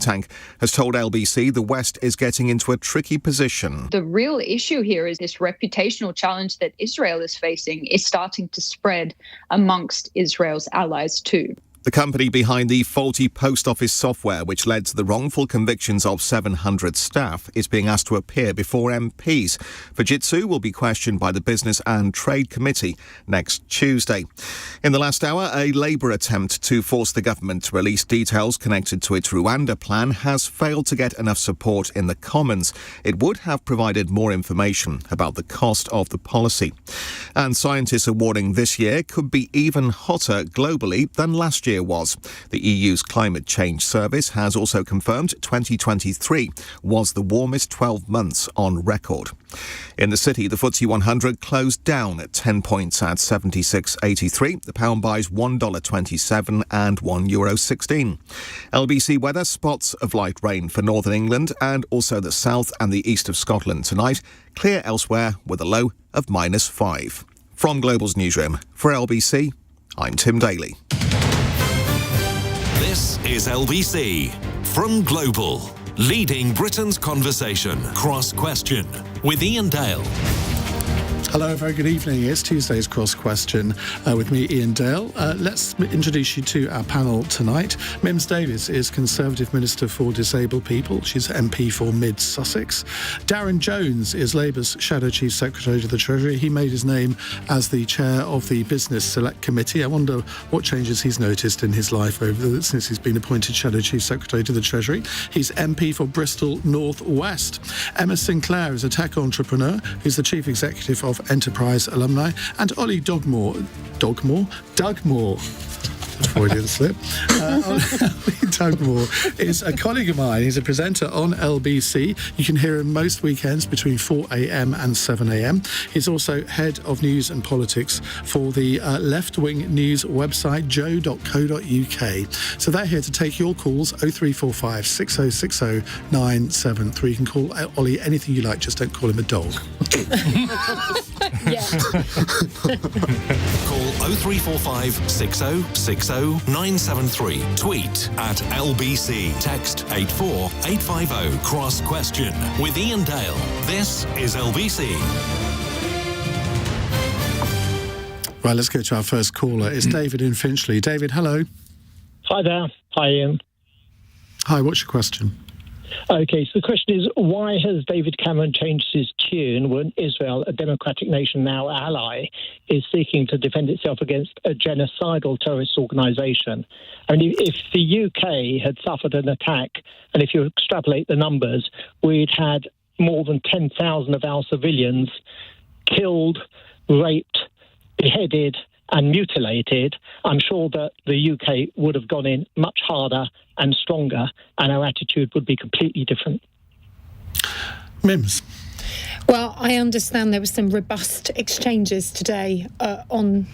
tank, has told LBC the West is getting into a tricky position. The real issue here is this reputational challenge that Israel is facing is starting to spread amongst Israel's allies too. The company behind the faulty post office software, which led to the wrongful convictions of 700 staff, is being asked to appear before MPs. Fujitsu will be questioned by the Business and Trade Committee next Tuesday. In the last hour, a Labour attempt to force the government to release details connected to its Rwanda plan has failed to get enough support in the Commons. It would have provided more information about the cost of the policy. And scientists are warning this year could be even hotter globally than last year was. The EU's Climate Change Service has also confirmed 2023 was the warmest 12 months on record. In the city, the FTSE 100 closed down at 10 points at 76.83. The pound buys $1.27 and €1.16. LBC weather, spots of light rain for northern England and also the south and the east of Scotland tonight. Clear elsewhere with a low of -5. From Global's newsroom, for LBC, I'm Tim Daly. This is LBC from Global, leading Britain's conversation. Cross Question with Iain Dale. Hello, very good evening. It's Tuesday's Cross Question with me, Iain Dale. Let's introduce you to our panel tonight. Mims Davies is Conservative Minister for Disabled People. She's MP for Mid Sussex. Darren Jones is Labour's Shadow Chief Secretary to the Treasury. He made his name as the chair of the Business Select Committee. I wonder what changes he's noticed in his life since he's been appointed Shadow Chief Secretary to the Treasury. He's MP for Bristol North West. Emma Sinclair is a tech entrepreneur who's the Chief Executive of EnterpriseAlumni, and Ollie Dugmore, Freudian slip. Ollie Dugmore is a colleague of mine. He's a presenter on LBC. You can hear him most weekends between 4 a.m. and 7 a.m. He's also head of news and politics for the left-wing news website joe.co.uk. So they're here to take your calls, 0345 6060 973. You can call Ollie anything you like, just don't call him a dog. Yeah. Call 0345 6060 973. Tweet at LBC. Text 84850. Cross Question with Iain Dale. This is LBC. Right, let's go to our first caller. It's David in Finchley. David, hello. Hi there. Hi, Iain. Hi, what's your question? Okay, so the question is, why has David Cameron changed his tune when Israel, a democratic nation now ally, is seeking to defend itself against a genocidal terrorist organisation? I mean, if the UK had suffered an attack, and if you extrapolate the numbers, we'd had more than 10,000 of our civilians killed, raped, beheaded and mutilated. I'm sure that the UK would have gone in much harder and stronger, and our attitude would be completely different. Mims. Well, I understand there were some robust exchanges today on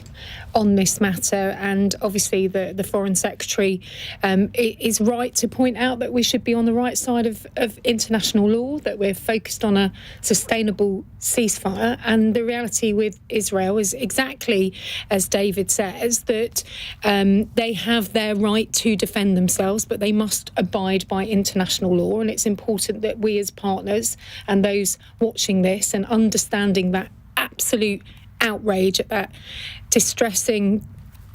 this matter, and obviously the Foreign Secretary is right to point out that we should be on the right side of international law, that we're focused on a sustainable ceasefire, and the reality with Israel is exactly as David says, that they have their right to defend themselves, but they must abide by international law, and it's important that we as partners and those watching this and understanding that absolute outrage at that distressing,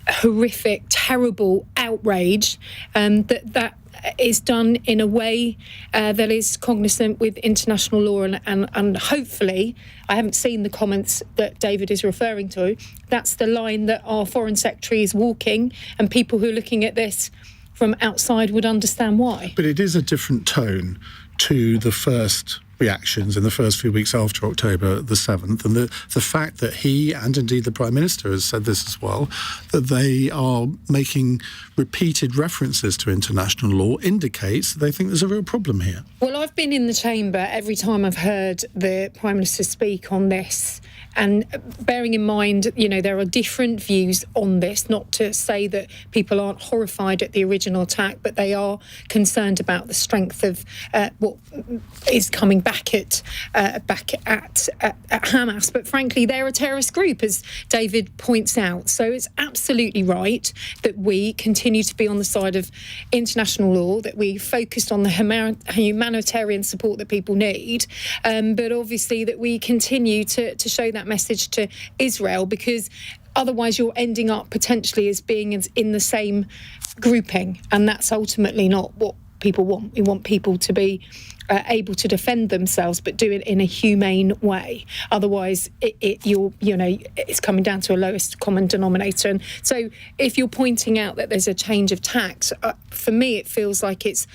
horrific, terrible outrage, that is done in a way that is cognizant with international law, and hopefully, I haven't seen the comments that David is referring to, that's the line that our Foreign Secretary is walking, and people who are looking at this from outside would understand why. But it is a different tone to the first reactions in the first few weeks after October the 7th, and the fact that he and indeed the Prime Minister has said this as well, that they are making repeated references to international law, indicates that they think there's a real problem here. Well, I've been in the chamber every time I've heard the Prime Minister speak on this, And bearing in mind, there are different views on this, not to say that people aren't horrified at the original attack, but they are concerned about the strength of what is coming back at Hamas. But frankly, they're a terrorist group, as David points out. So it's absolutely right that we continue to be on the side of international law, that we focused on the humanitarian support that people need, but obviously that we continue to show that message to Israel, because otherwise you're ending up potentially as being in the same grouping, and that's ultimately not what people want. We want people to be able to defend themselves, but do it in a humane way. Otherwise, it's coming down to a lowest common denominator. And so, if you're pointing out that there's a change of tack, for me, it feels like it's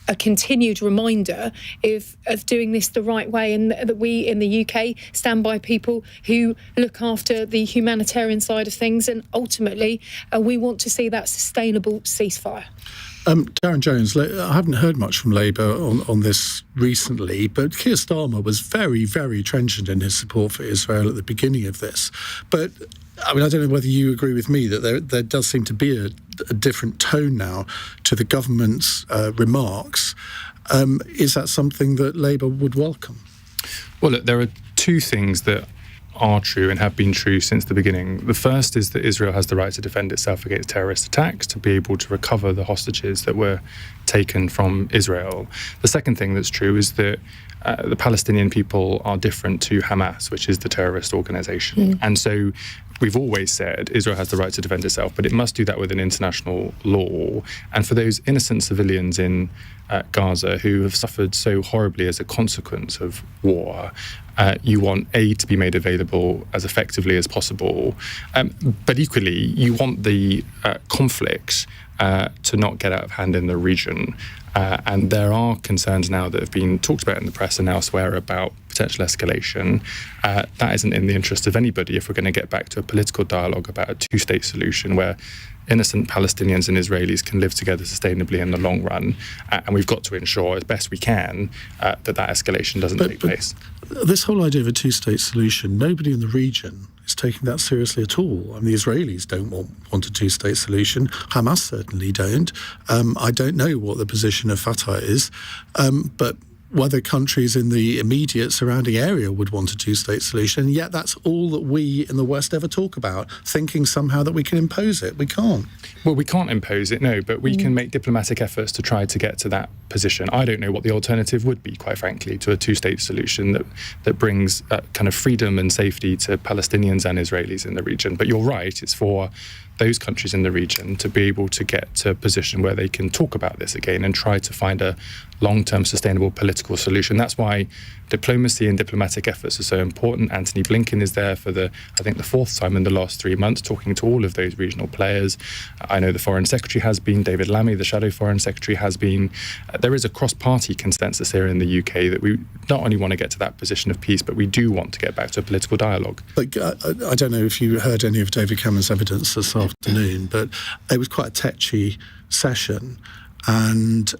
a continued reminder of doing this the right way, and that we in the UK stand by people who look after the humanitarian side of things, and ultimately we want to see that sustainable ceasefire. Darren Jones, I haven't heard much from Labour on this recently, but Keir Starmer was very, very trenchant in his support for Israel at the beginning of this. But, I don't know whether you agree with me that there does seem to be a different tone now to the government's remarks. Is that something that Labour would welcome? Well, look, there are two things that are true and have been true since the beginning. The first is that Israel has the right to defend itself against terrorist attacks, to be able to recover the hostages that were taken from Israel. The second thing that's true is that the Palestinian people are different to Hamas, which is the terrorist organisation. And so we've always said Israel has the right to defend itself, but it must do that within international law. And for those innocent civilians in Gaza who have suffered so horribly as a consequence of war, you want aid to be made available as effectively as possible. But equally, you want the conflict to not get out of hand in the region. And there are concerns now that have been talked about in the press and elsewhere about potential escalation. That isn't in the interest of anybody if we're going to get back to a political dialogue about a two-state solution where innocent Palestinians and Israelis can live together sustainably in the long run. And we've got to ensure as best we can that escalation doesn't take place. This whole idea of a two-state solution, nobody in the region is taking that seriously at all. The Israelis don't want a two-state solution. Hamas certainly don't. I don't know what the position of Fatah is, but whether countries in the immediate surrounding area would want a two-state solution, and yet that's all that we in the West ever talk about, thinking somehow that we can impose it. We can't. Well, we can't impose it, no, but we can make diplomatic efforts to try to get to that position. I don't know what the alternative would be, quite frankly, to a two-state solution that brings kind of freedom and safety to Palestinians and Israelis in the region. But you're right, it's for those countries in the region to be able to get to a position where they can talk about this again and try to find a long-term sustainable political solution. That's why diplomacy and diplomatic efforts are so important. Anthony Blinken is there for the fourth time in the last 3 months, talking to all of those regional players. I know the Foreign Secretary has been, David Lammy, the Shadow Foreign Secretary, has been. There is a cross-party consensus here in the UK that we not only want to get to that position of peace, but we do want to get back to a political dialogue. I don't know if you heard any of David Cameron's evidence this afternoon, but it was quite a tetchy session, and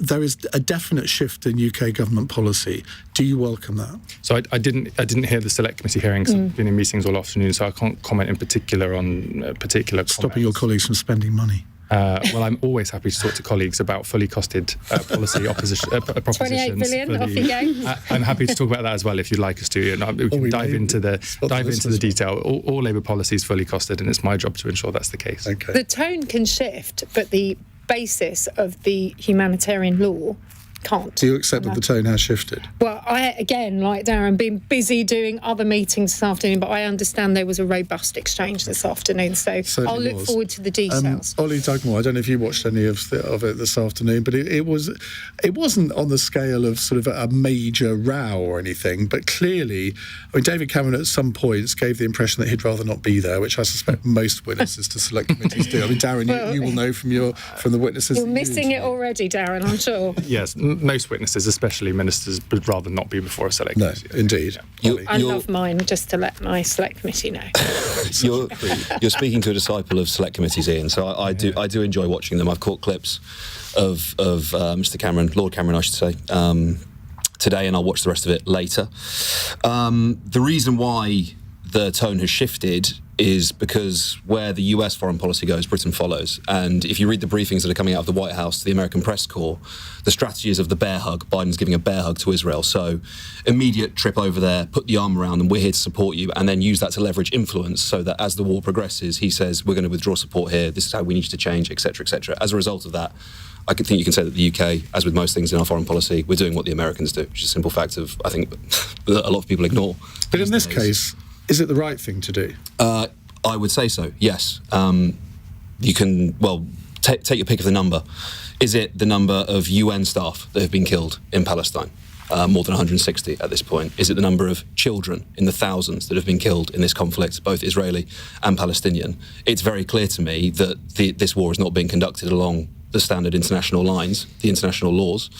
there is a definite shift in UK government policy. Do you welcome that? So I didn't hear the select committee hearings. I've been in meetings all afternoon, so I can't comment in particular on particular Stopping your colleagues from spending money. Well, I'm always happy to talk to colleagues about fully costed policy propositions. 28 billion, off you go. I'm happy to talk about that as well if you'd like us to. And we can dive into the detail. All Labour policy is fully costed, and it's my job to ensure that's the case. Okay. The tone can shift, but the basis of the humanitarian law can't. Do you accept that the tone has shifted? Well, I, again, like Darren, been busy doing other meetings this afternoon, but I understand there was a robust exchange this afternoon, so I'll look forward to the details. Ollie Dugmore, I don't know if you watched any of it this afternoon, but it wasn't on the scale of sort of a major row or anything, but clearly, David Cameron at some points gave the impression that he'd rather not be there, which I suspect most witnesses to select committees do. Darren, you will know from the witnesses. You're missing it already, Darren, I'm sure. Yes. Most witnesses, especially ministers, would rather not be before a select committee. No, indeed. Yeah. I love mine, just to let my select committee know. You're speaking to a disciple of select committees, Ian, so I do enjoy watching them. I've caught clips of Mr. Cameron, Lord Cameron, I should say, today, and I'll watch the rest of it later. The reason why the tone has shifted is because where the US foreign policy goes, Britain follows. And if you read the briefings that are coming out of the White House to the American press corps, the strategy is of the bear hug. Biden's giving a bear hug to Israel. So immediate trip over there, put the arm around them, we're here to support you, and then use that to leverage influence so that as the war progresses, he says, we're going to withdraw support here, this is how we need you to change, etc., etc. As a result of that, I think you can say that the UK, as with most things in our foreign policy, we're doing what the Americans do, which is a simple fact of, I think, that a lot of people ignore. But in this case, is it the right thing to do? I would say so, yes. You can, take your pick of the number. Is it the number of UN staff that have been killed in Palestine? More than 160 at this point. Is it the number of children in the thousands that have been killed in this conflict, both Israeli and Palestinian? It's very clear to me that this war is not being conducted along the standard international lines, the international laws,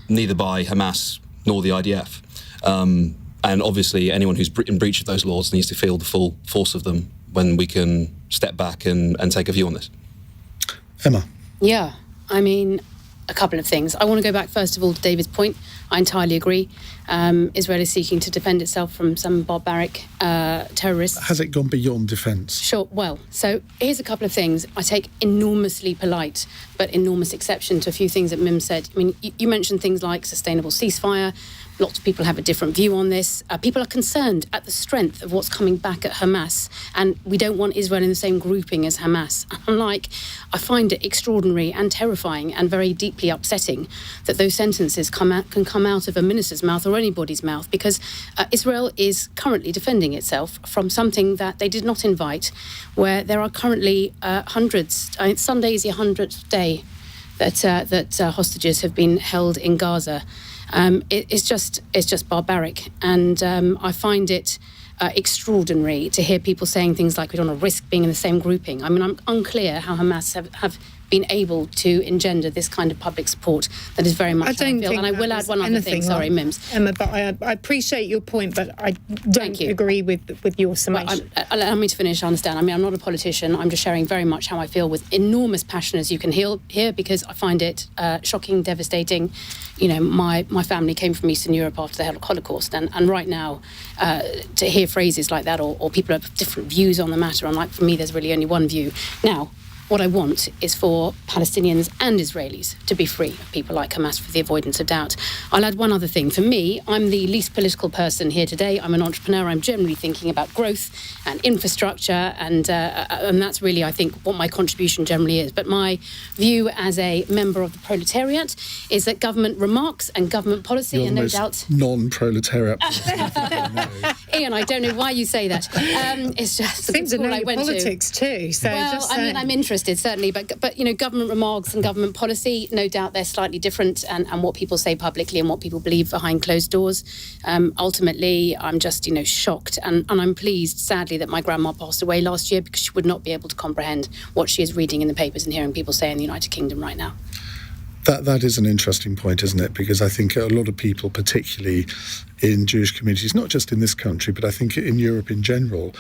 neither by Hamas nor the IDF. And obviously, anyone who's in breach of those laws needs to feel the full force of them when we can step back and take a view on this. Emma? Yeah, I mean, a couple of things. I want to go back, first of all, to David's point. I entirely agree. Israel is seeking to defend itself from some barbaric terrorists. Has it gone beyond defence? Sure. Well, so here's a couple of things. I take enormously polite but enormous exception to a few things that Mims said. I mean, you mentioned things like sustainable ceasefire. Lots of people have a different view on this. People are concerned at the strength of what's coming back at Hamas, and we don't want Israel in the same grouping as Hamas. I find it extraordinary and terrifying and very deeply upsetting that those sentences can come out of a minister's mouth or anybody's mouth, because Israel is currently defending itself from something that they did not invite, where there are currently hundreds. Sunday is the 100th day that hostages have been held in Gaza. It's just barbaric, and I find it extraordinary to hear people saying things like we don't want to risk being in the same grouping. I mean, I'm unclear how Hamas have been able to engender this kind of public support that is very much how I feel. And I will add one other thing, sorry, Mims. Emma, but I appreciate your point, but I don't agree with your summation. Allow me to finish, I understand. I mean, I'm not a politician. I'm just sharing very much how I feel with enormous passion, as you can hear, because I find it shocking, devastating. You know, my family came from Eastern Europe after the Holocaust, and right now to hear phrases like that, or people have different views on the matter, and for me, there's really only one view. Now, what I want is for Palestinians and Israelis to be free of people like Hamas, for the avoidance of doubt. I'll add one other thing. For me, I'm the least political person here today. I'm an entrepreneur. I'm generally thinking about growth and infrastructure, and that's really, I think, what my contribution generally is. But my view as a member of the proletariat is that government remarks and government policy, You're and no the most doubt non-proletariat. Iain, I don't know why you say that. It's just seems to know your politics too. So I'm interested, certainly, but you know, government remarks and government policy, no doubt they're slightly different, and what people say publicly and what people believe behind closed doors. Ultimately, I'm just shocked, and I'm pleased, sadly, that my grandma passed away last year, because she would not be able to comprehend what she is reading in the papers and hearing people say in the United Kingdom right now. That is an interesting point, isn't it? Because I think a lot of people, particularly in Jewish communities, not just in this country, but I think in Europe in general,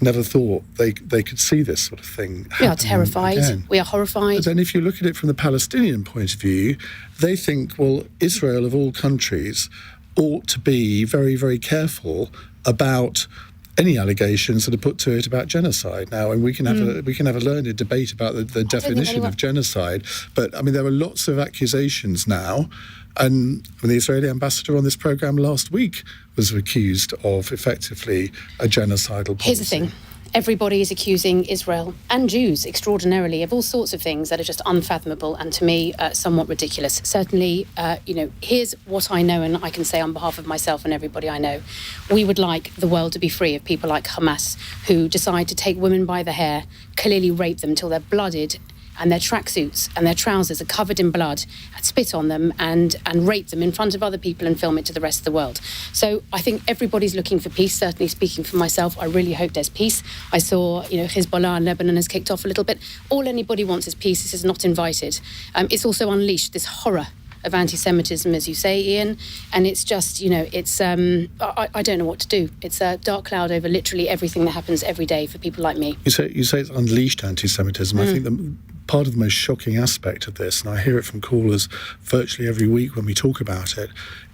never thought they could see this sort of thing happen. We are terrified. Again. We are horrified. But then if you look at it from the Palestinian point of view, they think, well, Israel of all countries ought to be very, very careful about any allegations that are put to it about genocide. Now, and we can have a learned debate about the definition of genocide, but I mean, there are lots of accusations now. And the Israeli ambassador on this programme last week was accused of effectively a genocidal policy. Here's the thing. Everybody is accusing Israel and Jews extraordinarily of all sorts of things that are just unfathomable and, to me, somewhat ridiculous. Certainly, here's what I know, and I can say on behalf of myself and everybody I know. We would like the world to be free of people like Hamas, who decide to take women by the hair, clearly rape them till they're blooded, and their tracksuits and their trousers are covered in blood, and spit on them and rape them in front of other people and film it to the rest of the world. So I think everybody's looking for peace. Certainly, speaking for myself, I really hope there's peace. I saw, Hezbollah in Lebanon has kicked off a little bit. All anybody wants is peace. This is not invited. It's also unleashed this horror of anti-Semitism, as you say, Iain, and it's just, I don't know what to do. It's a dark cloud over literally everything that happens every day for people like me. You say it's unleashed anti-Semitism. I think part of the most shocking aspect of this, and I hear it from callers virtually every week when we talk about it,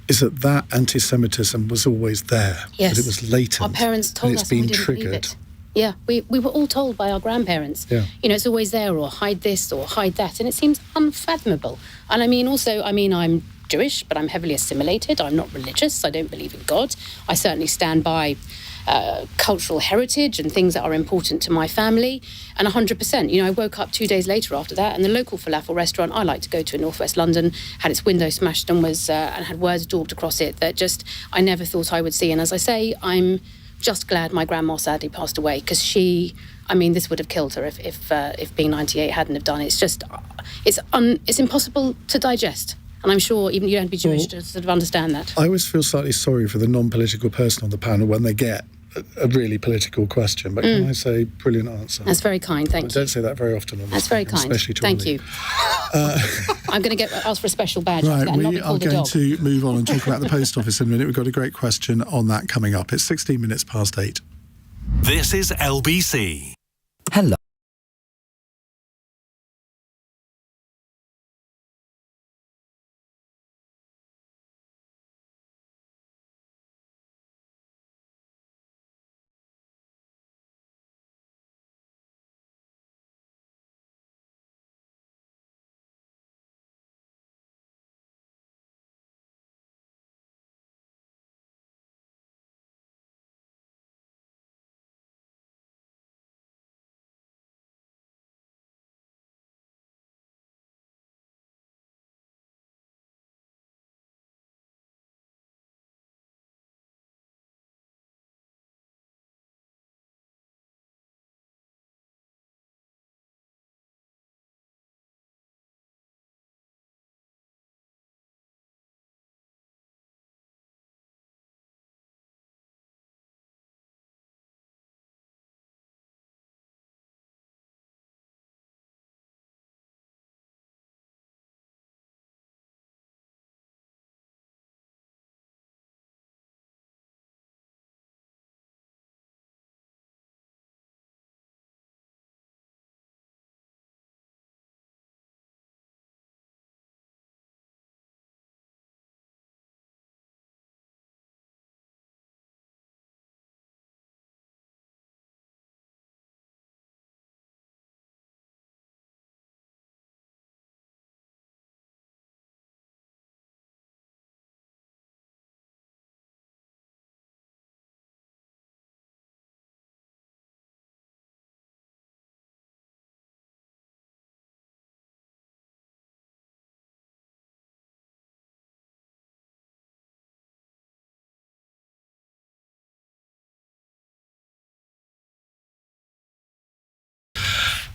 is that anti-Semitism was always there. Yes. But it was latent. Our parents told and us it's been and we didn't believe triggered. it. Yeah, we were all told by our grandparents, Yeah. It's always there, or hide this or hide that, and it seems unfathomable. And I'm Jewish, but I'm heavily assimilated. I'm not religious. I don't believe in God. I certainly stand by cultural heritage and things that are important to my family. And 100%, I woke up 2 days later after that, and the local falafel restaurant I like to go to in northwest London had its window smashed and and had words daubed across it that just I never thought I would see. And as I say, I'm just glad my grandma sadly passed away, because this would have killed her if being 98 hadn't have done it. It's just, it's impossible to digest. And I'm sure even you don't have to be Jewish to sort of understand that. I always feel slightly sorry for the non-political person on the panel when they get a really political question. But can I say, brilliant answer? That's very kind, thank you. I don't say that very often on this. That's very kind. Especially to Thank me. you. I'm going to ask for a special badge. Right, and not we be are called a going dog. to move on and talk about the post office in a minute. We've got a great question on that coming up. It's 16 minutes past 8. This is LBC. Hello.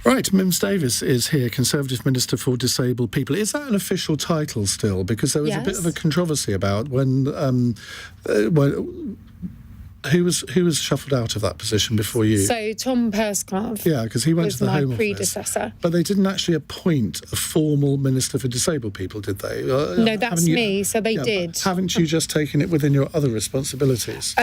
Right, Mims Davies is here, Conservative Minister for Disabled People. Is that an official title still? Because there was a bit of a controversy about when who was shuffled out of that position before you? So Tom Pursglove. Yeah, because he went was to the my Home predecessor. Office. But they didn't actually appoint a formal Minister for Disabled People, did they? No, that's me, so they did. Haven't you just taken it within your other responsibilities?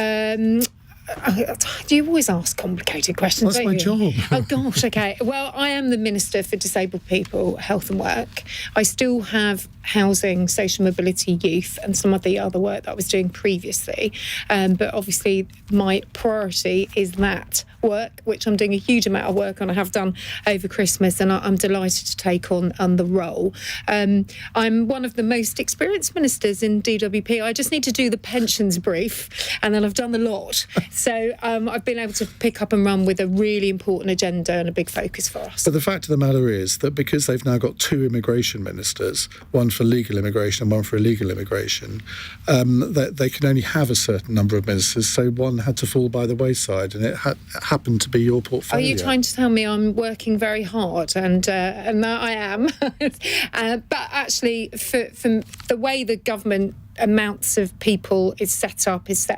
You always ask complicated questions, That's don't my you? job. Oh, gosh, OK. Well, I am the Minister for Disabled People, Health and Work. I still have housing, social mobility, youth, and some of the other work that I was doing previously. But obviously, my priority is that work, which I'm doing a huge amount of work on. I have done over Christmas, and I'm delighted to take on the role. I'm one of the most experienced ministers in DWP. I just need to do the pensions brief, and then I've done the lot. So I've been able to pick up and run with a really important agenda and a big focus for us. But the fact of the matter is that because they've now got two immigration ministers, one for legal immigration and one for illegal immigration, that they can only have a certain number of ministers, so one had to fall by the wayside, and it happened to be your portfolio. Are you trying to tell me I'm working very hard? And I am. But actually, for the way the government amounts of people is set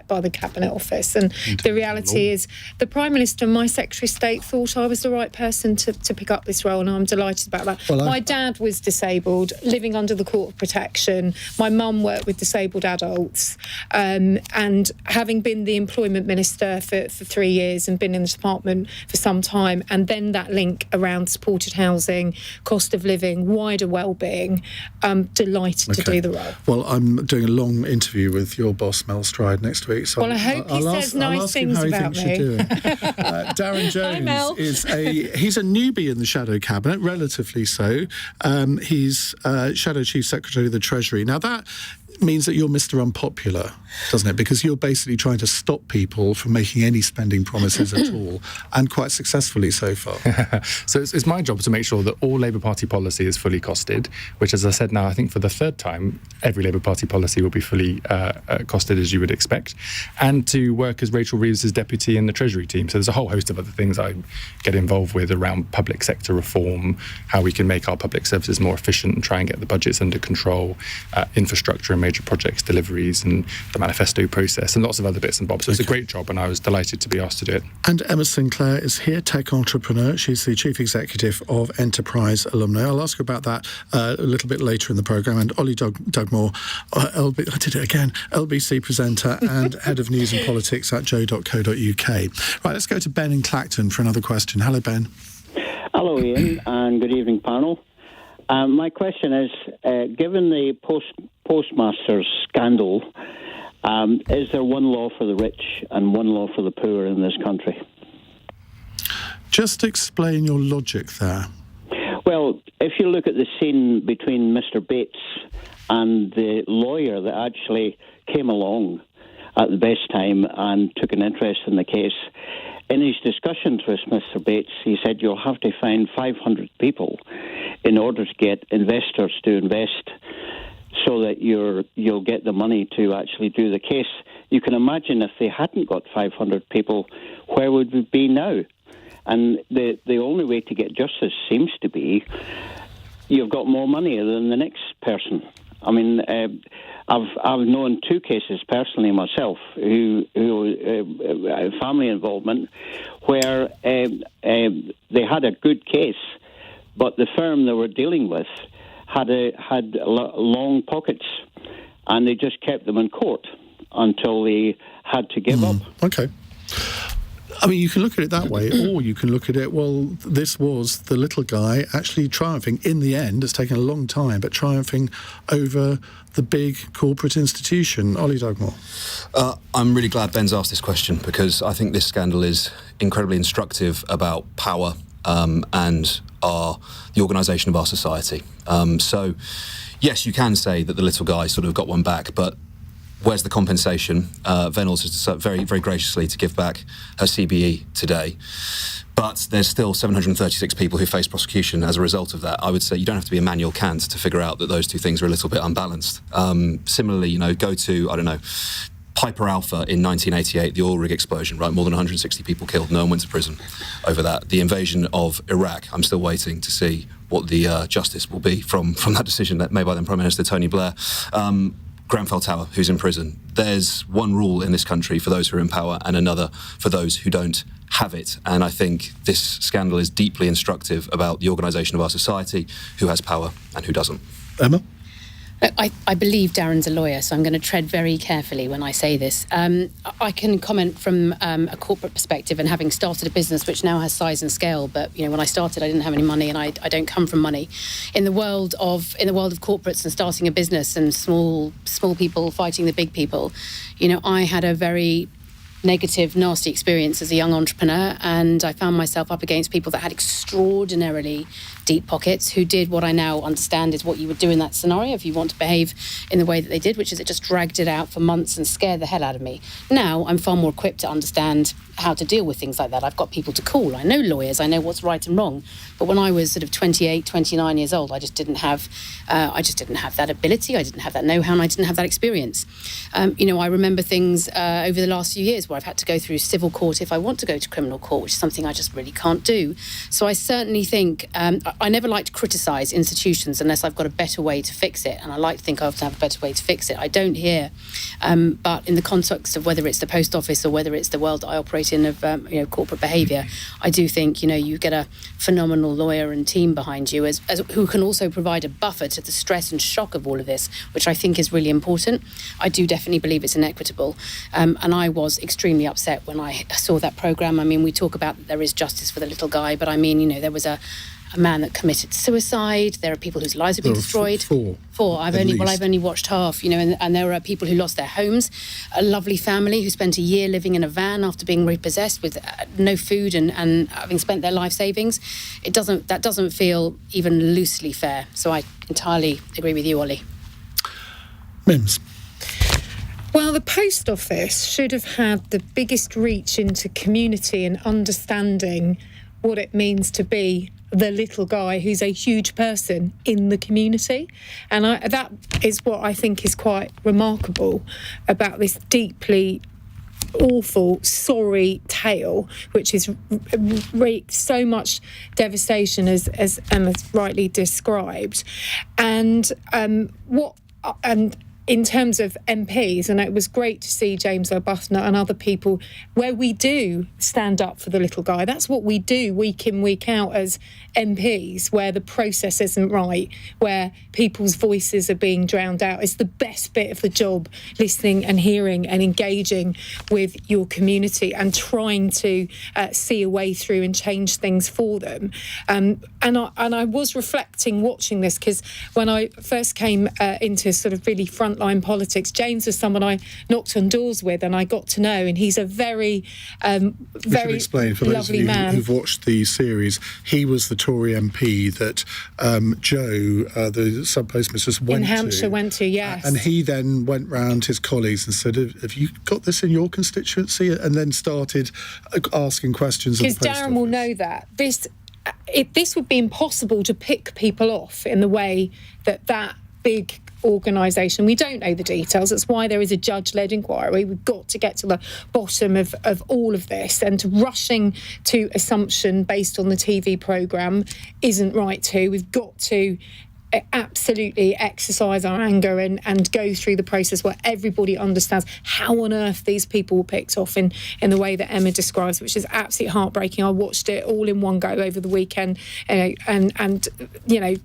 by the Cabinet Office. And the reality is the Prime Minister and my Secretary of State thought I was the right person to pick up this role, and I'm delighted about that. Well, my dad was disabled, living under the Court of Protection. My mum worked with disabled adults, and having been the Employment Minister for 3 years and been in the department for some time, and then that link around supported housing, cost of living, wider well-being, I'm delighted to do the role. Well, I'm doing a long interview with your boss, Mel Stride, next week. So I hope he says nice things about me. Darren Jones he's a newbie in the Shadow Cabinet, relatively so. He's Shadow Chief Secretary of the Treasury. Now, that means that you're Mr. Unpopular, doesn't it? Because you're basically trying to stop people from making any spending promises at all, and quite successfully so far. So it's my job to make sure that all Labour Party policy is fully costed, which, as I said now, I think for the third time, every Labour Party policy will be fully costed, as you would expect, and to work as Rachel Reeves' deputy in the Treasury team. So there's a whole host of other things I get involved with around public sector reform, how we can make our public services more efficient and try and get the budgets under control, infrastructure and major projects deliveries, and the manifesto process, and lots of other bits and bobs. So it's a great job, and I was delighted to be asked to do it. And Emma Sinclair is here, tech entrepreneur. She's the Chief Executive of EnterpriseAlumni. I'll ask her about that a little bit later in the programme. And Ollie Dugmore, LBC presenter and Head of News and Politics at joe.co.uk. Right, let's go to Ben in Clacton for another question. Hello, Ben. Hello, Iain, and good evening, panel. My question is, given the Postmasters scandal, is there one law for the rich and one law for the poor in this country? Just explain your logic there. Well, if you look at the scene between Mr. Bates and the lawyer that actually came along at the best time and took an interest in the case, in his discussions with Mr. Bates, he said you'll have to find 500 people in order to get investors to invest so that you'll get the money to actually do the case. You can imagine if they hadn't got 500 people, where would we be now? And the only way to get justice seems to be you've got more money than the next person. I mean, I've known two cases personally myself, who family involvement, where they had a good case, but the firm they were dealing with had long pockets, and they just kept them in court until they had to give up. Okay. I mean, you can look at it that way, or you can look at it, well, this was the little guy actually triumphing. In the end, it's taken a long time, but triumphing over the big corporate institution. Ollie Dugmore. I'm really glad Ben's asked this question, because I think this scandal is incredibly instructive about power and the organisation of our society. So, yes, you can say that the little guy sort of got one back, but where's the compensation? Venables has decided very, very graciously to give back her CBE today. But there's still 736 people who face prosecution as a result of that. I would say you don't have to be Immanuel Kant to figure out that those two things are a little bit unbalanced. Similarly, go to, Piper Alpha in 1988, the oil rig explosion, right? More than 160 people killed. No one went to prison over that. The invasion of Iraq, I'm still waiting to see what the justice will be from that decision that made by then Prime Minister Tony Blair. Grenfell Tower, who's in prison. There's one rule in this country for those who are in power and another for those who don't have it. And I think this scandal is deeply instructive about the organisation of our society, who has power and who doesn't. Emma? I believe Darren's a lawyer, so I'm going to tread very carefully when I say this. I can comment from a corporate perspective, and having started a business which now has size and scale. But when I started, I didn't have any money, and I don't come from money. In the world of corporates and starting a business and small people fighting the big people, I had a very negative, nasty experience as a young entrepreneur, and I found myself up against people that had extraordinarily deep pockets, who did what I now understand is what you would do in that scenario if you want to behave in the way that they did, which is it just dragged it out for months and scared the hell out of me. Now I'm far more equipped to understand how to deal with things like that. I've got people to call. I know lawyers. I know what's right and wrong. But when I was sort of 28, 29 years old, I just didn't have that ability. I didn't have that know-how, and I didn't have that experience. I remember things over the last few years where I've had to go through civil court if I want to go to criminal court, which is something I just really can't do. So I certainly think I never like to criticise institutions unless I've got a better way to fix it, and I like to think I have to have a better way to fix it. I don't here, but in the context of whether it's the post office or whether it's the world I operate in of corporate behaviour, I do think you get a phenomenal lawyer and team behind you as who can also provide a buffer to the stress and shock of all of this, which I think is really important. I do definitely believe it's inequitable, and I was extremely upset when I saw that programme. I mean, we talk about that there is justice for the little guy, but I mean, there was a man that committed suicide. There are people whose lives have been destroyed. Four. I've only watched half. And there are people who lost their homes. A lovely family who spent a year living in a van after being repossessed with no food and having spent their life savings. That doesn't feel even loosely fair. So I entirely agree with you, Ollie. Mims. Well, the post office should have had the biggest reach into community and understanding what it means to be the little guy who's a huge person in the community. And that is what I think is quite remarkable about this deeply awful, sorry tale, which is wreaked so much devastation as Emma's rightly described. And in terms of MPs, and it was great to see James Arbuthnot and other people where we do stand up for the little guy. That's what we do week in, week out as MPs, where the process isn't right, where people's voices are being drowned out. It's the best bit of the job, listening and hearing and engaging with your community and trying to see a way through and change things for them. And I was reflecting watching this, because when I first came into sort of really frontline politics, James was someone I knocked on doors with and I got to know, and he's a very very explain for those of you man who've watched the series. He was the Tory MP that Joe, the sub-postmistress, in Hampshire went to, yes. And he then went round his colleagues and said, have you got this in your constituency? And then started asking questions of the post office. Because Darren will know that this would be impossible to pick people off in the way that big organisation. We don't know the details. That's why there is a judge-led inquiry. We've got to get to the bottom of all of this, and rushing to assumption based on the TV programme isn't right too. We've got to absolutely exercise our anger and go through the process where everybody understands how on earth these people were picked off in the way that Emma describes, which is absolutely heartbreaking. I watched it all in one go over the weekend, and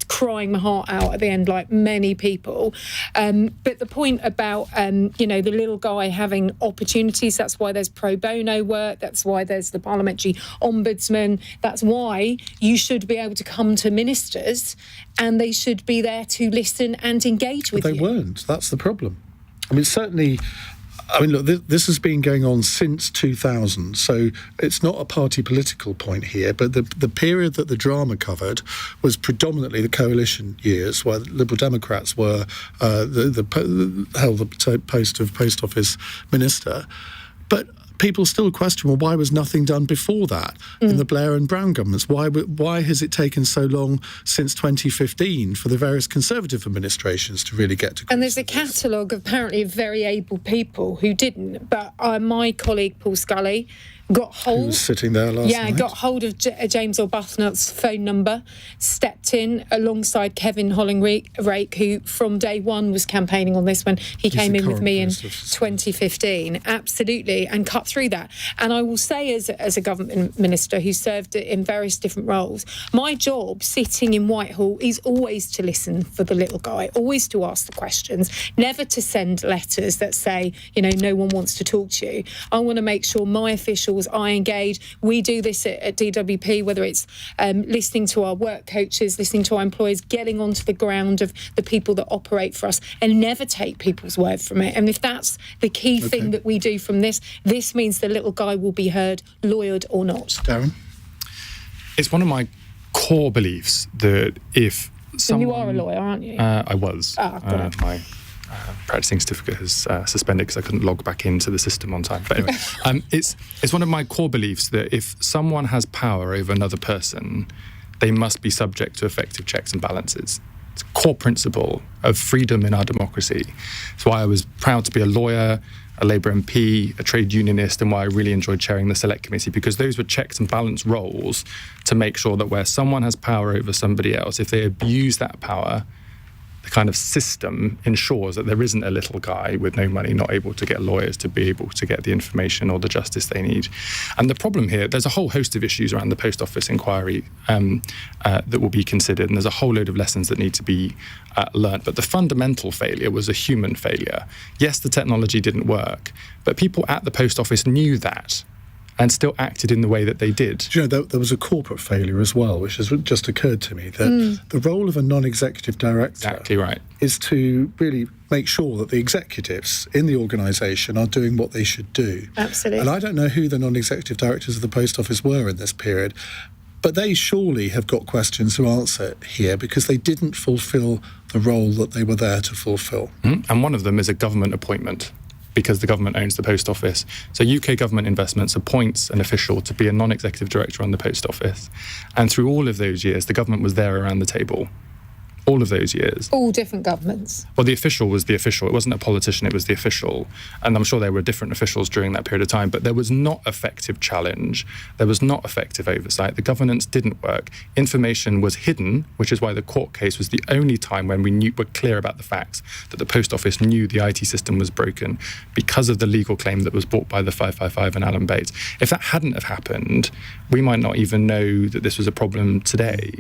crying my heart out at the end, like many people. But the point about the little guy having opportunities, that's why there's pro bono work, that's why there's the parliamentary ombudsman, that's why you should be able to come to ministers and they should be there to listen and engage with you. But they weren't. That's the problem. I mean, certainly, look, this has been going on since 2000, so it's not a party political point here, but the period that the drama covered was predominantly the coalition years, where Liberal Democrats were held the post of Post Office Minister. But people still question, well, why was nothing done before that in the Blair and Brown governments? Why has it taken so long since 2015 for the various Conservative administrations to really get to... And there's a catalogue, apparently, of very able people who didn't. But my colleague, Paul Scully, got hold... Who was sitting there last night. Got hold of James Arbuthnot's phone number, stepped in alongside Kevin Hollingrake, who from day one was campaigning on this when he came in with me in 2015. Absolutely, and cut through that. And I will say, as a government minister who served in various different roles, my job sitting in Whitehall is always to listen for the little guy, always to ask the questions, never to send letters that say, no one wants to talk to you. I want to make sure my officials, I engage. We do this at DWP, whether it's listening to our work coaches, listening to our employees, getting onto the ground of the people that operate for us, and never take people's word from it. And if that's the key thing that we do from this means the little guy will be heard, lawyered or not. Darren? It's one of my core beliefs that if someone... You are a lawyer, aren't you? I was. Got it. My practicing certificate has suspended because I couldn't log back into the system on time. But anyway, it's one of my core beliefs that if someone has power over another person, they must be subject to effective checks and balances. It's a core principle of freedom in our democracy. That's why I was proud to be a lawyer. a Labour MP, a trade unionist, and why I really enjoyed chairing the Select Committee, because those were checks and balance roles to make sure that where someone has power over somebody else, if they abuse that power, the kind of system ensures that there isn't a little guy with no money not able to get lawyers to be able to get the information or the justice they need. And the problem here, there's a whole host of issues around the Post Office inquiry that will be considered, and there's a whole load of lessons that need to be learnt. But the fundamental failure was a human failure. Yes, the technology didn't work, but people at the Post Office knew that and still acted in the way that they did. Do you know, there was a corporate failure as well, which has just occurred to me, that the role of a non-executive director Exactly right. is to really make sure that the executives in the organisation are doing what they should do. Absolutely. And I don't know who the non-executive directors of the Post Office were in this period, but they surely have got questions to answer here because they didn't fulfil the role that they were there to fulfil. And one of them is a government appointment, because the government owns the Post Office. So UK government investments appoints an official to be a non-executive director on the Post Office. And through all of those years, the government was there around the table. All of those years. All different governments. Well, the official was the official. It wasn't a politician, it was the official. And I'm sure there were different officials during that period of time, but there was not effective challenge. There was not effective oversight. The governance didn't work. Information was hidden, which is why the court case was the only time when we were clear about the facts, that the Post Office knew the IT system was broken because of the legal claim that was brought by the 555 and Alan Bates. If that hadn't have happened, we might not even know that this was a problem today.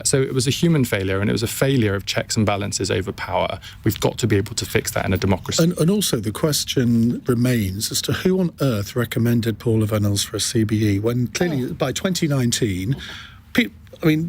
So it was a human failure, and it was a failure of checks and balances over power. We've got to be able to fix that in a democracy. And also the question remains as to who on earth recommended Paula Venables for a CBE when clearly by 2019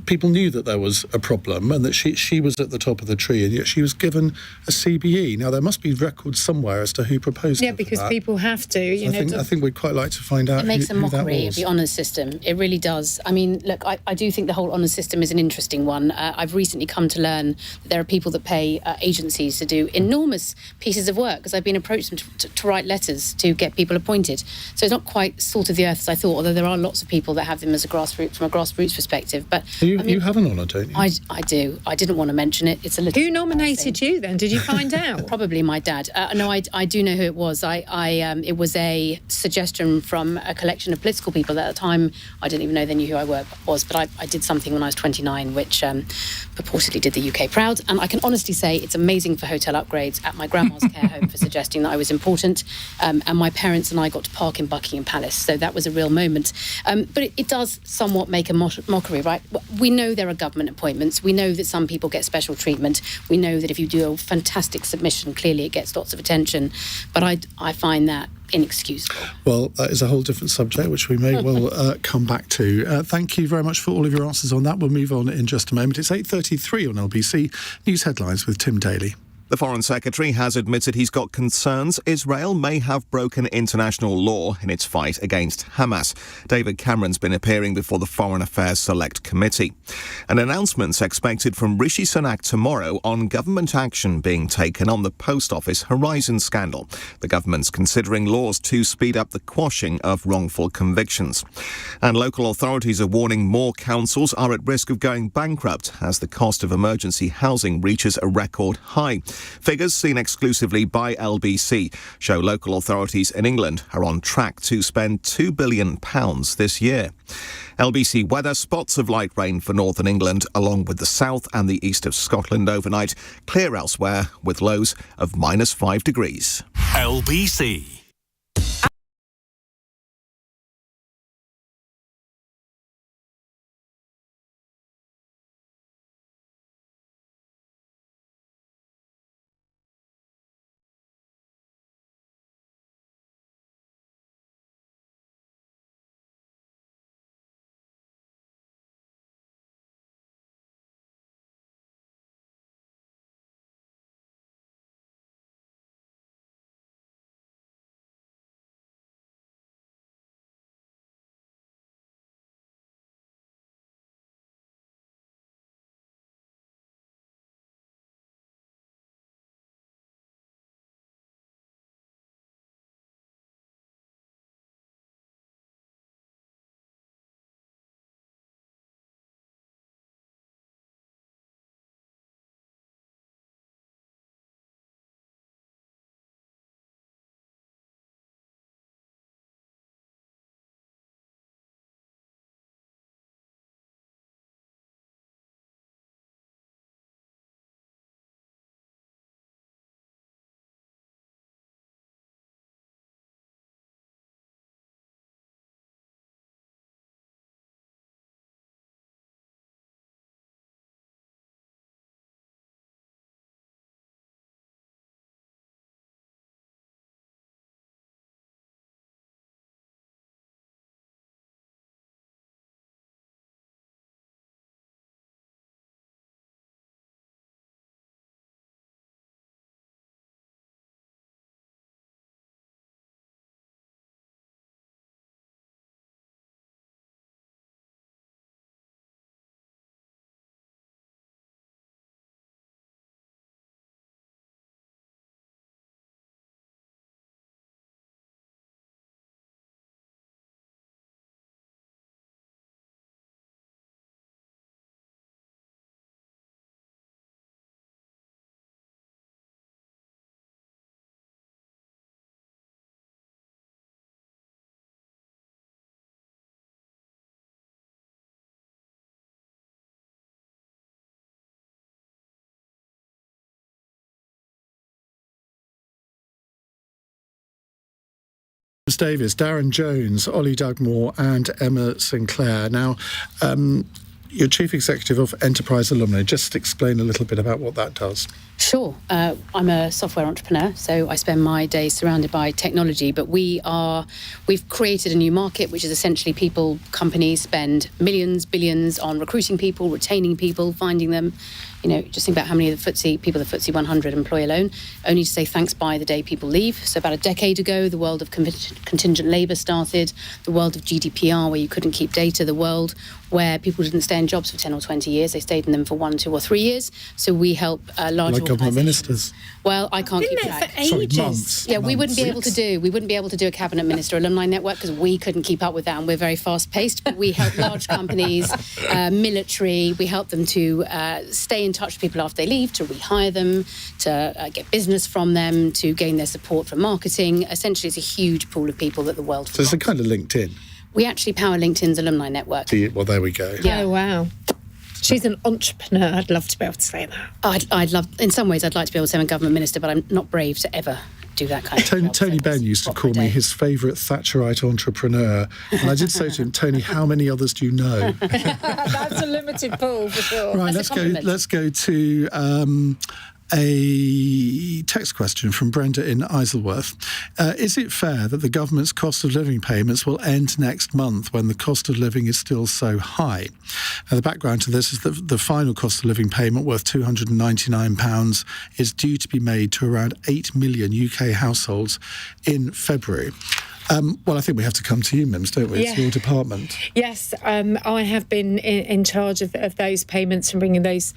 people knew that there was a problem and that she was at the top of the tree, and yet she was given a CBE. Now, there must be records somewhere as to who proposed Yeah, because people have to. I think we'd quite like to find out. It makes who a mockery of that the honours system. It really does. I mean, look, I do think the whole honours system is an interesting one. I've recently come to learn that there are people that pay agencies to do enormous pieces of work, because I've been approached to write letters to get people appointed. So it's not quite salt of the earth as I thought, although there are lots of people that have them as from a grassroots perspective. But you have an honour, don't you? I do. I didn't want to mention it. It's a little. Who nominated you then? Did you find out? Probably my dad. No, I do know who it was. It was a suggestion from a collection of political people. At the time, I didn't even know they knew who I was, but I did something when I was 29, which purportedly did the UK proud. And I can honestly say it's amazing for hotel upgrades at my grandma's care home for suggesting that I was important. And my parents and I got to park in Buckingham Palace, so that was a real moment. But it does somewhat make a mockery, right? We know there are government appointments. We know that some people get special treatment. We know that if you do a fantastic submission, clearly it gets lots of attention. But I find that inexcusable. Well, that is a whole different subject, which we may well come back to. Thank you very much for all of your answers on that. We'll move on in just a moment. It's 8:33 on LBC News Headlines with Tim Daly. The Foreign Secretary has admitted he's got concerns Israel may have broken international law in its fight against Hamas. David Cameron's been appearing before the Foreign Affairs Select Committee. An announcement's expected from Rishi Sunak tomorrow on government action being taken on the Post Office Horizon scandal. The government's considering laws to speed up the quashing of wrongful convictions. And local authorities are warning more councils are at risk of going bankrupt as the cost of emergency housing reaches a record high. Figures seen exclusively by LBC show local authorities in England are on track to spend £2 billion this year. LBC weather, spots of light rain for northern England along with the south and the east of Scotland overnight. Clear elsewhere with lows of -5 degrees. LBC. Ms Davies, Darren Jones, Ollie Dugmore and Emma Sinclair. Now, you're Chief Executive of EnterpriseAlumni. Just explain a little bit about what that does. Sure. I'm a software entrepreneur, so I spend my days surrounded by technology, but we've created a new market, which is essentially companies spend millions, billions on recruiting people, retaining people, finding them. Just think about how many of the FTSE 100 employ alone, only to say thanks by the day people leave. So about a decade ago, the world of contingent labour started, the world of GDPR, where you couldn't keep data, the world where people didn't stay in jobs for 10 or 20 years. They stayed in them for 1, 2 or 3 years. So we help large like government ministers. Well, I can't keep track. For ages. Months. Yeah, we wouldn't be able to do a cabinet minister alumni network because we couldn't keep up with that, and we're very fast paced. But we help large companies, military. We help them to stay in touch with people after they leave, to rehire them, to get business from them, to gain their support for marketing. Essentially, it's a huge pool of people that the world. So it's a kind of LinkedIn. We actually power LinkedIn's alumni network. Well, there we go. Yeah. Oh, wow. She's an entrepreneur. I'd love to be able to say that. I'd love, in some ways, I'd like to be able to say I'm a government minister, but I'm not brave to ever do that kind of job. Tony Benn used to call me his favourite Thatcherite entrepreneur. And I did say to him, Tony, how many others do you know? That's a limited pool, for sure. Right, let's go to a text question from Brenda in Isleworth. Is it fair that the government's cost of living payments will end next month when the cost of living is still so high? The background to this is that the final cost of living payment, worth £299, is due to be made to around 8 million UK households in February. Well, I think we have to come to you, Mims, don't we? It's your department. Yes, I have been in charge of those payments and bringing those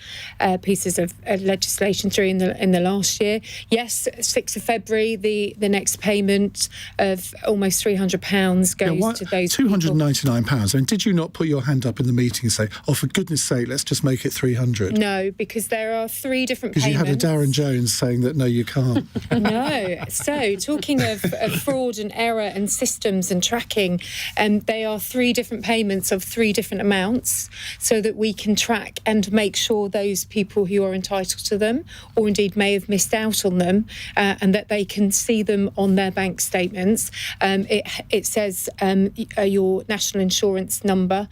pieces of legislation through in the last year. Yes, 6th of February, the next payment of almost £300 goes to those £299. I mean, did you not put your hand up in the meeting and say, oh, for goodness sake, let's just make it 300? No, because there are 3 different payments. Because you had a Darren Jones saying that, no, you can't. No. So, talking of fraud and error and systems and tracking, they are 3 different payments of 3 different amounts so that we can track and make sure those people who are entitled to them or indeed may have missed out on them and that they can see them on their bank statements. It says your national insurance number,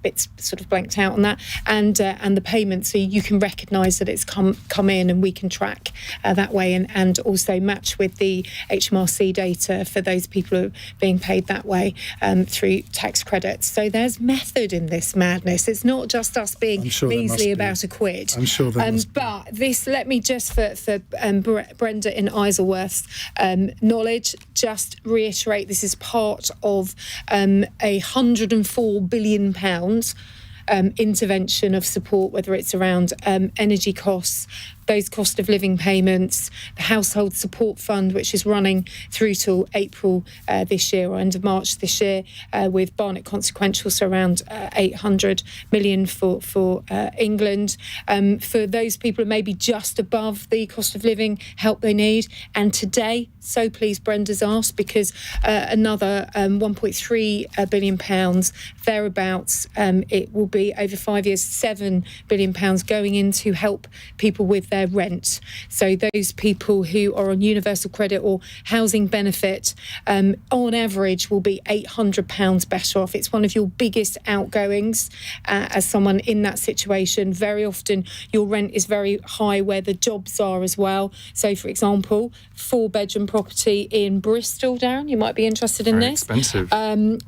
it's sort of blanked out on that, and the payment, so you can recognise that it's come in and we can track that way and also match with the HMRC data for those people who are being paid that way through tax credits. So there's method in this madness. It's not just us being measly about a quid. I'm sure there must be. But this, let me just, for Brenda in Isleworth's knowledge, just reiterate this is part of a £104 billion intervention of support, whether it's around energy costs, those cost of living payments, the household support fund, which is running through till April this year or end of March this year, with Barnett Consequential, so around 800 million for England, for those people who may be just above the cost of living help they need. And today, so pleased Brenda's asked, because another £1.3 billion thereabouts, it will be over 5 years, £7 billion going in to help people with their rent. So those people who are on universal credit or housing benefit, on average, will be £800 better off. It's one of your biggest outgoings as someone in that situation. Very often your rent is very high where the jobs are as well. So, for example, 4-bedroom property in Bristol, Darren, you might be interested in this. Expensive.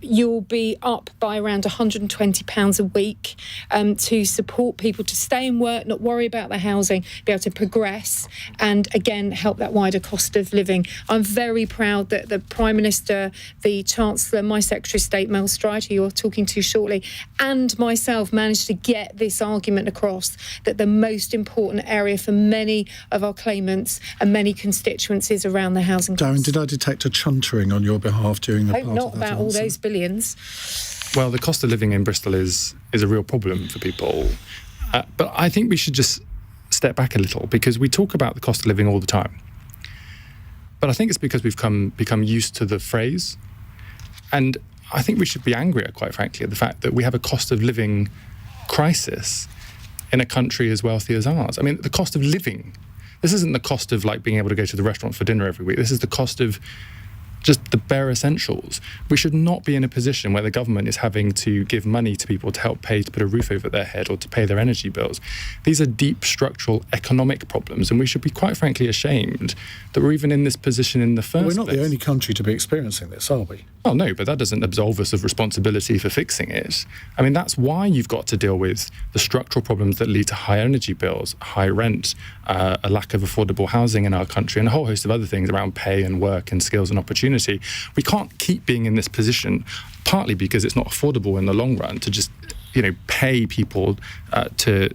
You'll be up by around £120 a week to support people to stay in work, not worry about their housing, be able to progress and again help that wider cost of living. I'm very proud that the Prime Minister, the Chancellor, my Secretary of State Mel Stride, who you're talking to shortly, and myself managed to get this argument across that the most important area for many of our claimants and many constituents is around the housing costs. Darren, did I detect a chuntering on your behalf during the I hope not about all those billions. Well, the cost of living in Bristol is a real problem for people. But I think we should just step back a little, because we talk about the cost of living all the time. But I think it's because we've become used to the phrase. And I think we should be angry, quite frankly, at the fact that we have a cost of living crisis in a country as wealthy as ours. I mean, the cost of living, this isn't the cost of like being able to go to the restaurant for dinner every week. This is the cost of just the bare essentials. We should not be in a position where the government is having to give money to people to help pay to put a roof over their head or to pay their energy bills. These are deep structural economic problems, and we should be quite frankly ashamed that we're even in this position in the first place. We're not the only country to be experiencing this, are we? Oh, no, but that doesn't absolve us of responsibility for fixing it. I mean, that's why you've got to deal with the structural problems that lead to high energy bills, high rent, a lack of affordable housing in our country, and a whole host of other things around pay and work and skills and opportunity. We can't keep being in this position, partly because it's not affordable in the long run to just pay people to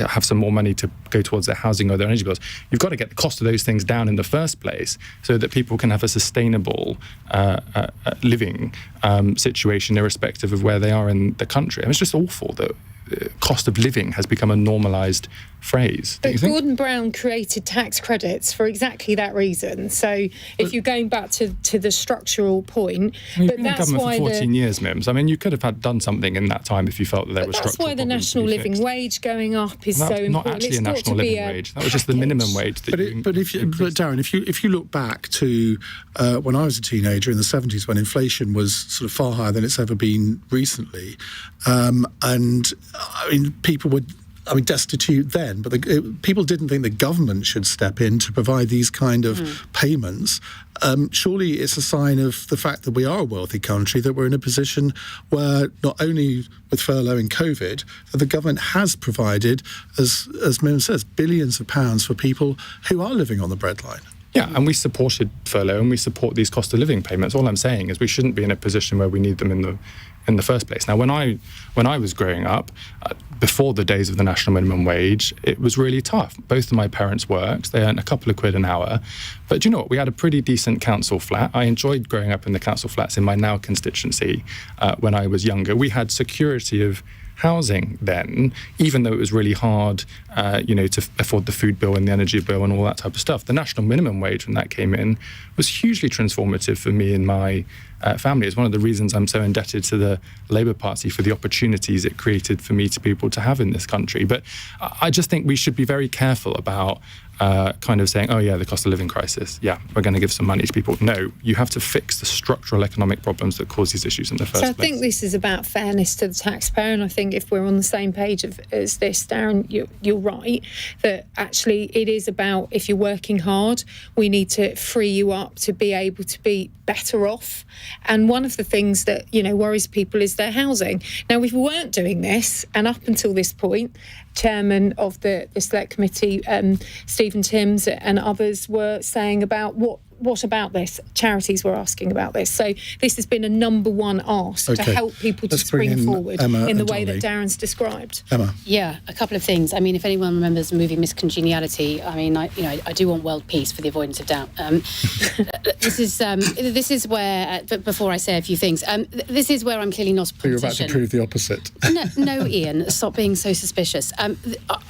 have some more money to go towards their housing or their energy bills. You've got to get the cost of those things down in the first place so that people can have a sustainable living situation irrespective of where they are in the country. I mean, it's just awful that cost of living has become a normalised phrase. But Gordon Brown created tax credits for exactly that reason. So if you're going back to the structural point, you've been in government for 14 years, Mims. I mean, you could have done something in that time if you felt that there was structural problems. That's why the national living wage going up is so important. Not actually a national living wage. That was just the minimum wage. But Darren, if you look back to when I was a teenager in the 70s, when inflation was sort of far higher than it's ever been recently, and I mean, people were destitute then, but people didn't think the government should step in to provide these kind of payments. Surely it's a sign of the fact that we are a wealthy country, that we're in a position where not only with furlough and COVID, the government has provided, as Mims says, billions of pounds for people who are living on the breadline. Yeah, and we supported furlough and we support these cost of living payments. All I'm saying is we shouldn't be in a position where we need them in the first place. Now, when I was growing up, before the days of the national minimum wage, it was really tough. Both of my parents worked. They earned a couple of quid an hour. But do you know what? We had a pretty decent council flat. I enjoyed growing up in the council flats in my now constituency when I was younger. We had security of housing then, even though it was really hard, to afford the food bill and the energy bill and all that type of stuff. The national minimum wage, when that came in, was hugely transformative for me and my family. It's one of the reasons I'm so indebted to the Labour Party for the opportunities it created for me to be able to have in this country. But I just think we should be very careful about kind of saying, oh yeah, the cost of living crisis, yeah, we're going to give some money to people. No, you have to fix the structural economic problems that cause these issues in the first place. So I think this is about fairness to the taxpayer, and I think if we're on the same page as this, Darren, you're right, that actually it is about, if you're working hard, we need to free you up to be able to be better off. And one of the things that, worries people is their housing. Now, if we weren't doing this, and up until this point, Chairman of the Select Committee, Stephen Timms and others were saying about what about this? Charities were asking about this. So this has been a number one ask to help people to spring forward in the way that Darren's described. Emma. Yeah, a couple of things. I mean, if anyone remembers the movie Miss Congeniality, I mean, I do want world peace for the avoidance of doubt. This is where, but before I say a few things, this is where I'm clearly not a politician. You're about to prove the opposite. No, Iain, stop being so suspicious.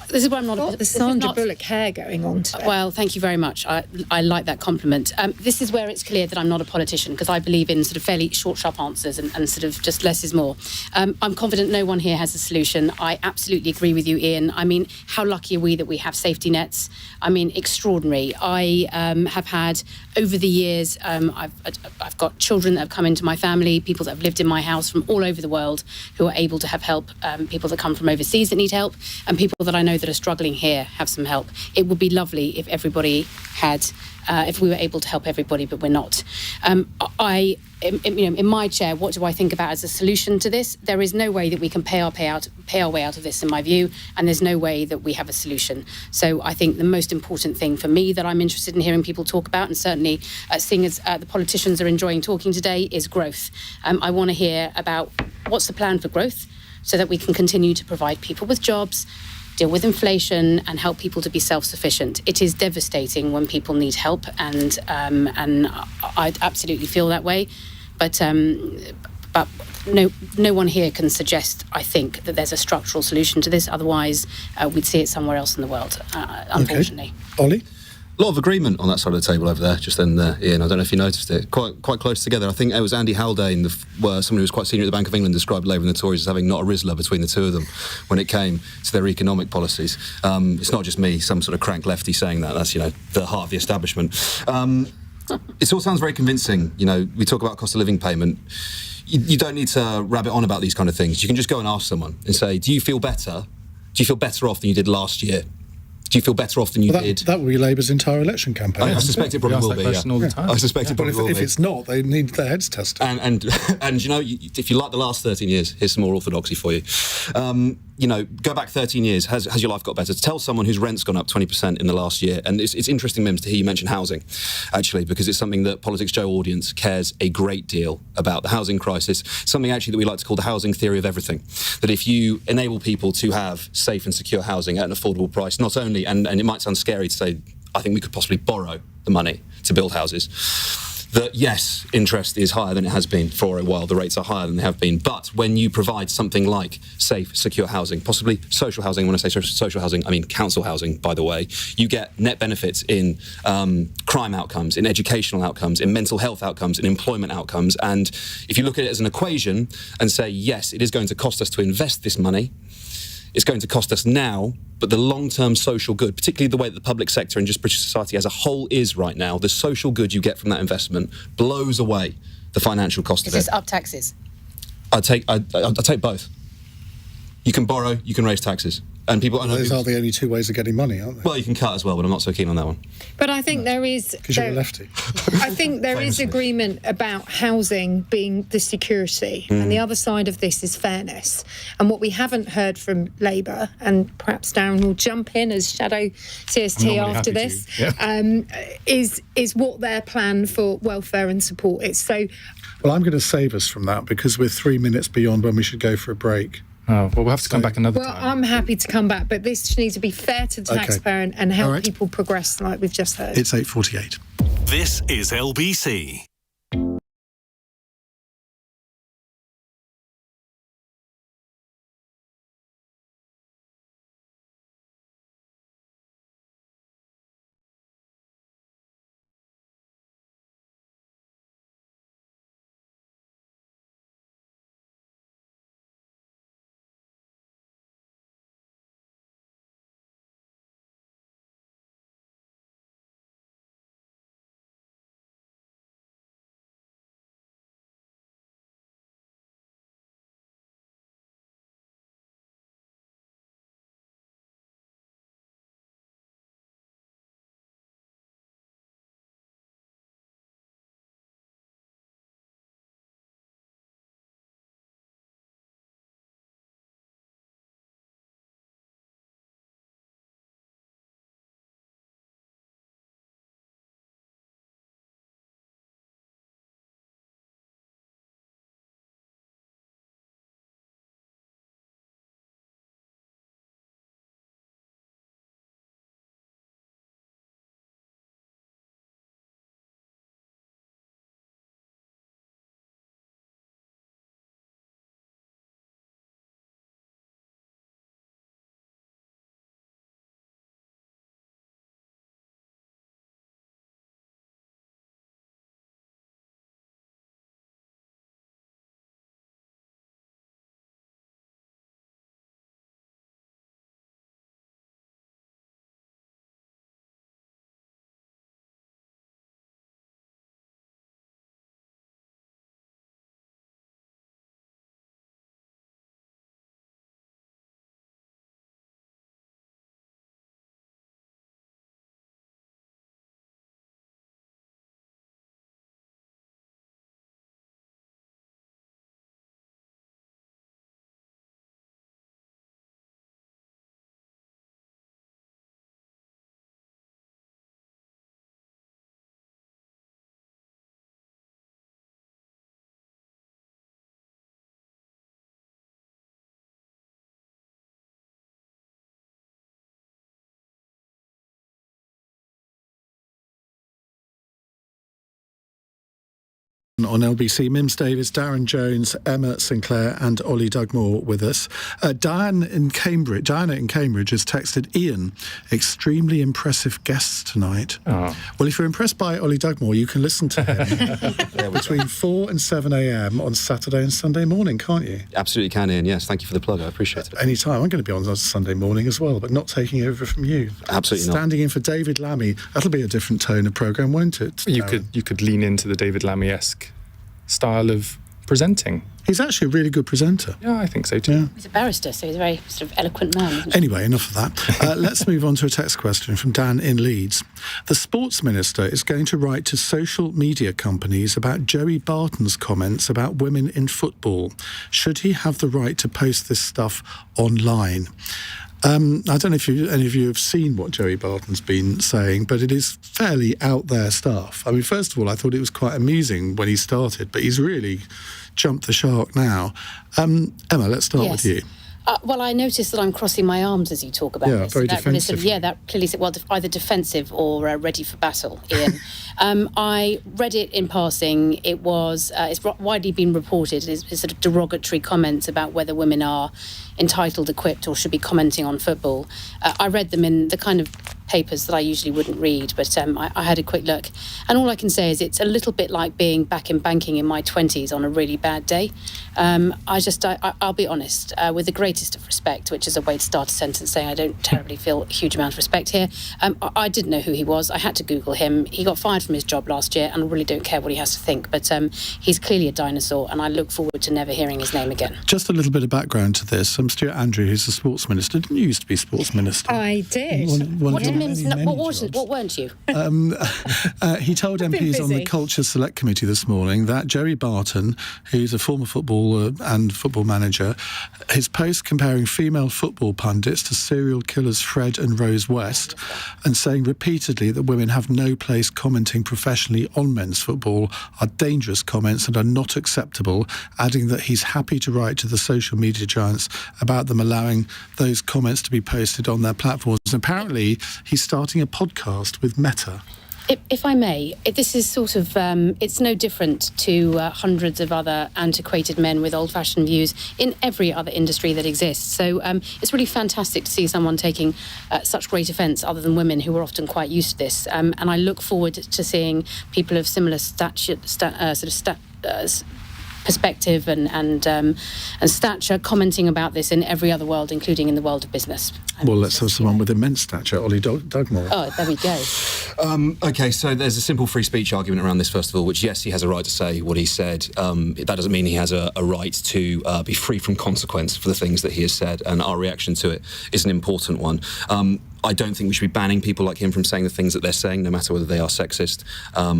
This is where I'm not. Got the Sandra Bullock hair going on today. Well, thank you very much. I like that compliment. This is where it's clear that I'm not a politician, because I believe in sort of fairly short, sharp answers and sort of just less is more. I'm confident no one here has a solution. I absolutely agree with you, Iain. I mean, how lucky are we that we have safety nets? I mean, extraordinary. I have had, over the years, I've got children that have come into my family, people that have lived in my house from all over the world who are able to have help, people that come from overseas that need help, and people that I know that are struggling here have some help. It would be lovely if everybody had, if we were able to help everybody, but we're not. In my chair, what do I think about as a solution to this? There is no way that we can pay our way out of this, in my view, and there's no way that we have a solution. So I think the most important thing for me that I'm interested in hearing people talk about, and certainly seeing as the politicians are enjoying talking today, is growth. I want to hear about what's the plan for growth so that we can continue to provide people with jobs, deal with inflation, and help people to be self-sufficient. It is devastating when people need help, and I absolutely feel that way. But no one here can suggest, I think, that there's a structural solution to this. Otherwise, we'd see it somewhere else in the world, unfortunately. Okay. Ollie? A lot of agreement on that side of the table over there, just then, Iain. I don't know if you noticed it. Quite close together. I think it was Andy Haldane, someone who was quite senior at the Bank of England, described Labour and the Tories as having not a Rizzler between the two of them when it came to their economic policies. It's not just me, some sort of crank lefty saying that. That's, the heart of the establishment. It all sounds very convincing. You know, we talk about cost of living payment. You don't need to rabbit on about these kind of things. You can just go and ask someone and say, do you feel better? Do you feel better off than you did last year? Do you feel better off than you did? That will be Labour's entire election campaign. I suspect it probably will be. All the time. I suspect it probably will be. If it's not, they need their heads tested. And you know, if you like the last 13 years, here's some more orthodoxy for you. You know, go back 13 years. Has your life got better? Tell someone whose rent's gone up 20% in the last year. And it's interesting, Mims, to hear you mention housing, actually, because it's something that Politics Joe audience cares a great deal about. The housing crisis, something actually that we like to call the housing theory of everything. That if you enable people to have safe and secure housing at an affordable price, not only, and it might sound scary to say, I think we could possibly borrow the money to build houses, that yes, interest is higher than it has been for a while, the rates are higher than they have been, but when you provide something like safe, secure housing, possibly social housing, when I say social housing, I mean council housing, by the way, you get net benefits in crime outcomes, in educational outcomes, in mental health outcomes, in employment outcomes, and if you look at it as an equation and say, yes, it is going to cost us to invest this money, it's going to cost us now, but the long-term social good, particularly the way that the public sector and just British society as a whole is right now, the social good you get from that investment blows away the financial cost of it. Is this up taxes? I'd take both. You can borrow, you can raise taxes. And people, those are the only two ways of getting money, aren't they? Well, you can cut as well, but I'm not so keen on that one. But I think there is... Because you're a lefty. I think there is agreement about housing being the security, and the other side of this is fairness. And what we haven't heard from Labour, and perhaps Darren will jump in as shadow CST after this, is what their plan for welfare and support is. So, well, I'm going to save us from that because we're 3 minutes beyond when we should go for a break. Oh, well, we'll have to come back another time. Well, I'm happy to come back, but this needs to be fair to the taxpayer and help people progress like we've just heard. It's 8:48. This is LBC. On LBC, Mims Davies, Darren Jones, Emma Sinclair and Ollie Dugmore with us. Diana in Cambridge has texted Ian, extremely impressive guests tonight. Oh. Well, if you're impressed by Ollie Dugmore, you can listen to him between 4 and 7 a.m. on Saturday and Sunday morning, can't you? Absolutely can, Ian. Yes, thank you for the plug. I appreciate it. Anytime. I'm going to be on Sunday morning as well, but not taking over from you. Absolutely not. Standing in for David Lammy. That'll be a different tone of programme, won't it? You could lean into the David Lammy-esque style of presenting. He's actually a really good presenter. Yeah, I think so too. Yeah. He's a barrister, so he's a very sort of eloquent man, isn't he? Anyway, enough of that. Let's move on to a text question from Dan in Leeds. The sports minister is going to write to social media companies about Joey Barton's comments about women in football. Should he have the right to post this stuff online? I don't know if any of you have seen what Joey Barton's been saying, but it is fairly out there stuff. I mean, first of all, I thought it was quite amusing when he started, but he's really jumped the shark now. Emma, let's start with you. Well, I noticed that I'm crossing my arms as you talk about this. Very that really defensive. that clearly said, well, either defensive or ready for battle, Ian. I read it in passing. It was, it's widely been reported, it's sort of derogatory comments about whether women are entitled, equipped, or should be commenting on football. I read them in the kind of papers that I usually wouldn't read, but I had a quick look. And all I can say is it's a little bit like being back in banking in my 20s on a really bad day. I'll be honest, with the greatest of respect, which is a way to start a sentence saying I don't terribly feel a huge amount of respect here. I didn't know who he was. I had to Google him. He got fired from his job last year, and I really don't care what he has to think. But he's clearly a dinosaur, and I look forward to never hearing his name again. Just a little bit of background to this. Stuart Andrew, who's the sports minister, didn't you used to be sports minister? I did. What weren't you? He told MPs on the Culture Select Committee this morning that Joey Barton, who's a former footballer and football manager, his post comparing female football pundits to serial killers Fred and Rose West and saying repeatedly that women have no place commenting professionally on men's football are dangerous comments and are not acceptable, adding that he's happy to write to the social media giants about them allowing those comments to be posted on their platforms. Apparently, he's starting a podcast with Meta. If I may, this is sort of, it's no different to hundreds of other antiquated men with old-fashioned views in every other industry that exists. So it's really fantastic to see someone taking such great offence, other than women who are often quite used to this. And I look forward to seeing people of similar perspective and stature commenting about this in every other world, including in the world of business. Well, let's have someone with immense stature, Ollie Dugmore. Oh, there we go. OK, so there's a simple free speech argument around this, first of all, which, yes, he has a right to say what he said. That doesn't mean he has a right to be free from consequence for the things that he has said, and our reaction to it is an important one. I don't think we should be banning people like him from saying the things that they're saying, no matter whether they are sexist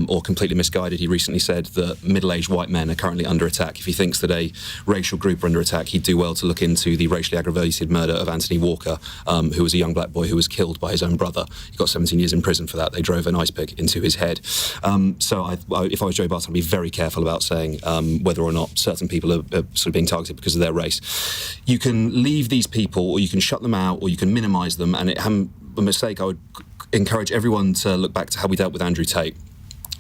or completely misguided. He recently said that middle-aged white men are currently under attack. If he thinks that a racial group are under attack, he'd do well to look into the racially aggravated murder of Anthony Walker, who was a young black boy who was killed by his own brother. He got 17 years in prison for that. They drove an ice pick into his head. If I was Joe Barton, I'd be very careful about saying whether or not certain people are sort of being targeted because of their race. You can leave these people, or you can shut them out, or you can minimise them, and a mistake, I would encourage everyone to look back to how we dealt with Andrew Tate.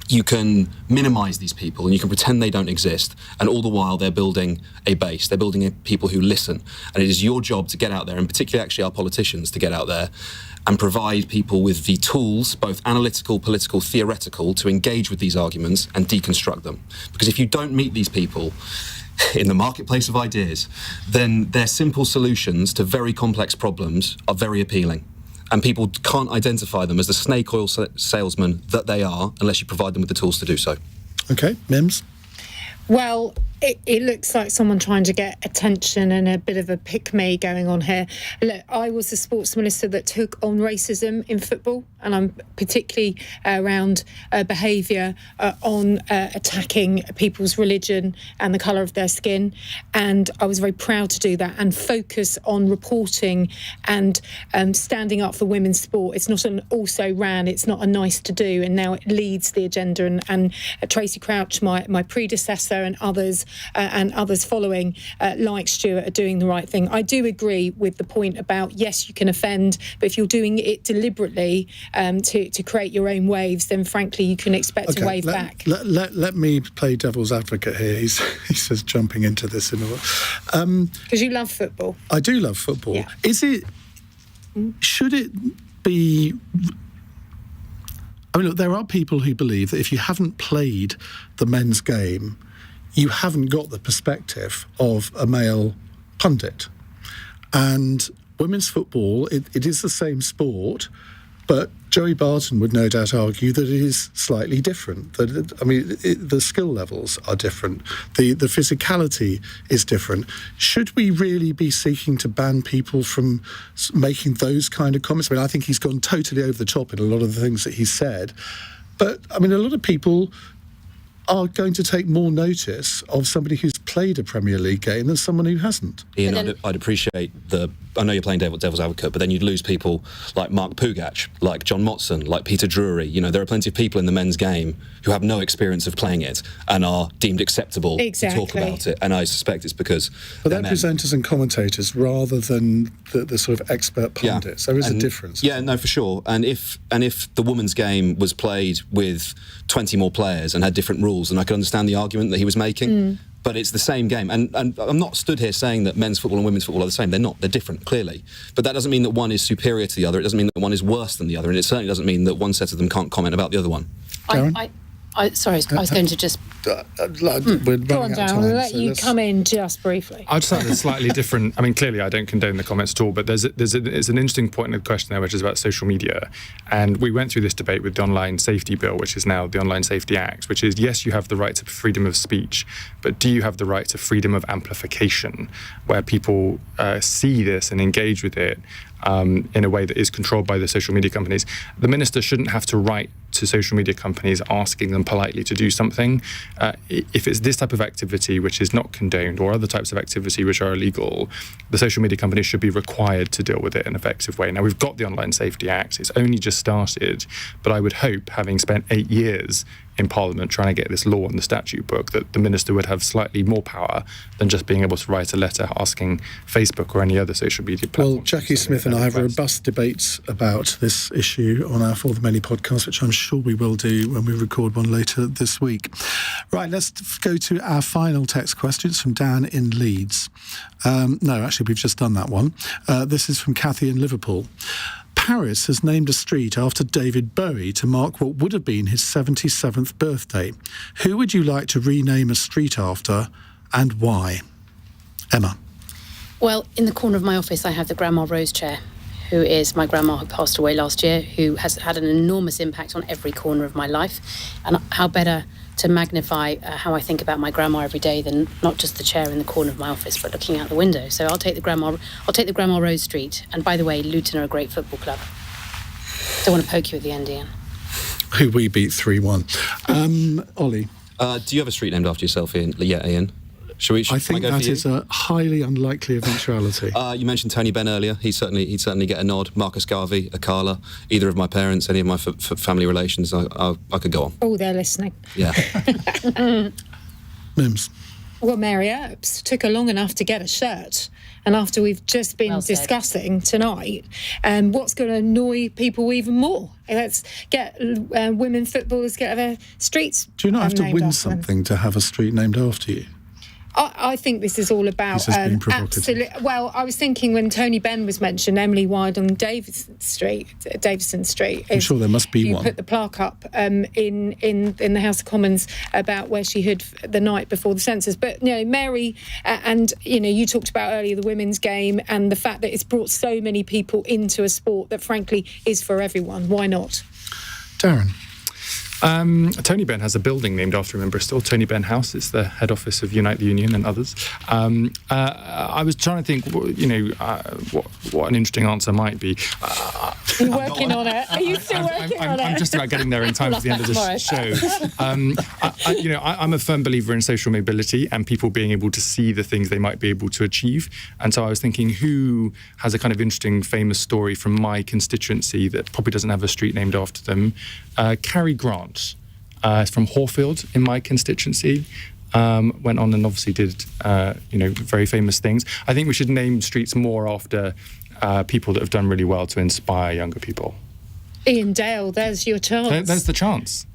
You can minimise these people and you can pretend they don't exist, and all the while they're building a base, they're building people who listen, and it is your job to get out there, and particularly actually our politicians, to get out there and provide people with the tools, both analytical, political, theoretical, to engage with these arguments and deconstruct them. Because if you don't meet these people in the marketplace of ideas, then their simple solutions to very complex problems are very appealing. And people can't identify them as the snake oil salesmen that they are unless you provide them with the tools to do so. OK, Mims? Well, it looks like someone trying to get attention and a bit of a pick-me going on here. Look, I was the sports minister that took on racism in football, and I'm particularly around behaviour on attacking people's religion and the colour of their skin. And I was very proud to do that and focus on reporting and standing up for women's sport. It's not an also-ran, it's not a nice to do, and now it leads the agenda. And Tracy Crouch, my predecessor, and others and others following, like Stuart, are doing the right thing. I do agree with the point about, yes, you can offend, but if you're doing it deliberately to create your own waves, then frankly you can expect a wave back. Let me play devil's advocate here. He says jumping into this in a way. Because you love football. I do love football. Yeah. Should it be... I mean, look, there are people who believe that if you haven't played the men's game, you haven't got the perspective of a male pundit. And women's football, it is the same sport, but Joey Barton would no doubt argue that it is slightly different. The skill levels are different. The physicality is different. Should we really be seeking to ban people from making those kind of comments? I mean, I think he's gone totally over the top in a lot of the things that he said. But, I mean, a lot of people are going to take more notice of somebody who's played a Premier League game than someone who hasn't. Ian, I'd appreciate I know you're playing devil's advocate, but then you'd lose people like Mark Pugac, like John Motson, like Peter Drury. You know, there are plenty of people in the men's game who have no experience of playing it and are deemed acceptable to talk about it. And I suspect it's because they're presenters and commentators rather than the sort of expert pundits. There is a difference. Yeah, no, for sure. And if the women's game was played with 20 more players and had different rules, then I could understand the argument that he was making. But it's the same game. And I'm not stood here saying that men's football and women's football are the same. They're not. They're different, clearly. But that doesn't mean that one is superior to the other. It doesn't mean that one is worse than the other. And it certainly doesn't mean that one set of them can't comment about the other one. Darren? I was going to just... Go on, Darren, I'll let you come in just briefly. I'd just add a slightly different... I mean, clearly I don't condone the comments at all, but it's an interesting point in the question there, which is about social media. And we went through this debate with the Online Safety Bill, which is now the Online Safety Act, which is, yes, you have the right to freedom of speech, but do you have the right to freedom of amplification, where people see this and engage with it in a way that is controlled by the social media companies? The minister shouldn't have to write to social media companies asking them politely to do something. If it's this type of activity which is not condoned, or other types of activity which are illegal, the social media companies should be required to deal with it in an effective way. Now, we've got the Online Safety Act. It's only just started, but I would hope, having spent 8 years in Parliament trying to get this law in the statute book, that the minister would have slightly more power than just being able to write a letter asking Facebook or any other social media platform. Well, Jackie Smith and I have robust debates about this issue on our For the Many podcast, which I'm sure we will do when we record one later this week. Right, let's go to our final text questions from Dan in Leeds. No, actually, we've just done that one. This is from Kathy in Liverpool. Paris has named a street after David Bowie to mark what would have been his 77th birthday. Who would you like to rename a street after, and why? Emma. Well, in the corner of my office, I have the Grandma Rose chair, who is my grandma who passed away last year, who has had an enormous impact on every corner of my life. And how better to magnify how I think about my grandma every day than not just the chair in the corner of my office, but looking out the window. So I'll take the Grandma Rose Street. And by the way, Luton are a great football club. Don't want to poke you at the end, Ian. Who we beat 3-1. Ollie. Do you have a street named after yourself, Ian? Yeah, Ian. I think that is a highly unlikely eventuality. You mentioned Tony Benn earlier. He'd certainly get a nod. Marcus Garvey, Akala, either of my parents, any of my family relations. I could go on. Oh, they're listening. Yeah. Mims. Well, Mary Earps took her long enough to get a shirt. And after we've just been discussing tonight, what's going to annoy people even more? Let's get women footballers get their streets. Do you not have to win something to have a street named after you? I think this is all about absolutely. Well, I was thinking when Tony Benn was mentioned, Emily Wyde on Davison Street. I'm sure there must be one. You put the plaque up in the House of Commons about where she hid the night before the census. But Mary, and you talked about earlier the women's game and the fact that it's brought so many people into a sport that, frankly, is for everyone. Why not? Darren. Tony Benn has a building named after him in Bristol, Tony Benn House. It's the head office of Unite the Union and others. I was trying to think, what an interesting answer might be. You're working on it. Are you still working on it? I'm just about getting there in time for the end of the show. I'm a firm believer in social mobility and people being able to see the things they might be able to achieve. And so I was thinking, who has a kind of interesting, famous story from my constituency that probably doesn't have a street named after them? Carrie Grant from Horfield in my constituency. went on and obviously did, very famous things. I think we should name streets more after people that have done really well to inspire younger people. Iain Dale, there's your chance. There's the chance.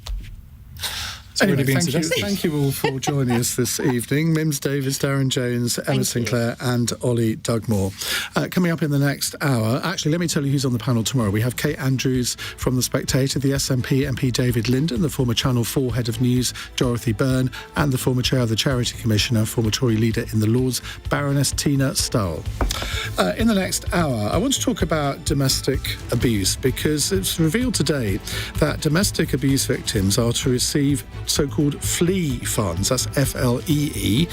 Anyway, thank you all for joining us this evening. Mims Davies, Darren Jones, Emma Sinclair and Ollie Dugmore. Coming up in the next hour, actually, let me tell you who's on the panel tomorrow. We have Kate Andrews from The Spectator, the SNP MP David Linden, the former Channel 4 Head of News Dorothy Byrne, and the former Chair of the Charity Commissioner, former Tory leader in the Lords, Baroness Tina Stull. In the next hour, I want to talk about domestic abuse, because it's revealed today that domestic abuse victims are to receive so-called flee funds, that's FLEE,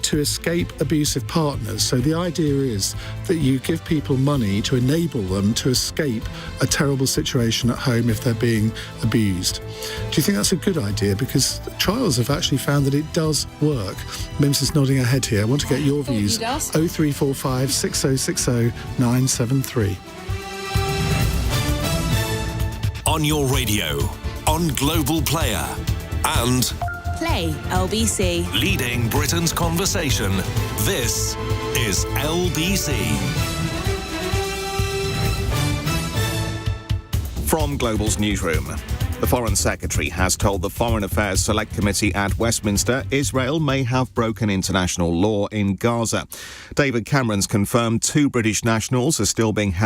to escape abusive partners. So the idea is that you give people money to enable them to escape a terrible situation at home if they're being abused. Do you think that's a good idea? Because trials have actually found that it does work. Mims is nodding her head here. I want to get your views. 0345 6060 973. On your radio, on Global Player, and Play LBC. leading Britain's conversation. This is LBC. From Global's newsroom. The Foreign Secretary has told the Foreign Affairs Select Committee at Westminster Israel may have broken international law in Gaza. David Cameron's confirmed 2 British nationals are still being held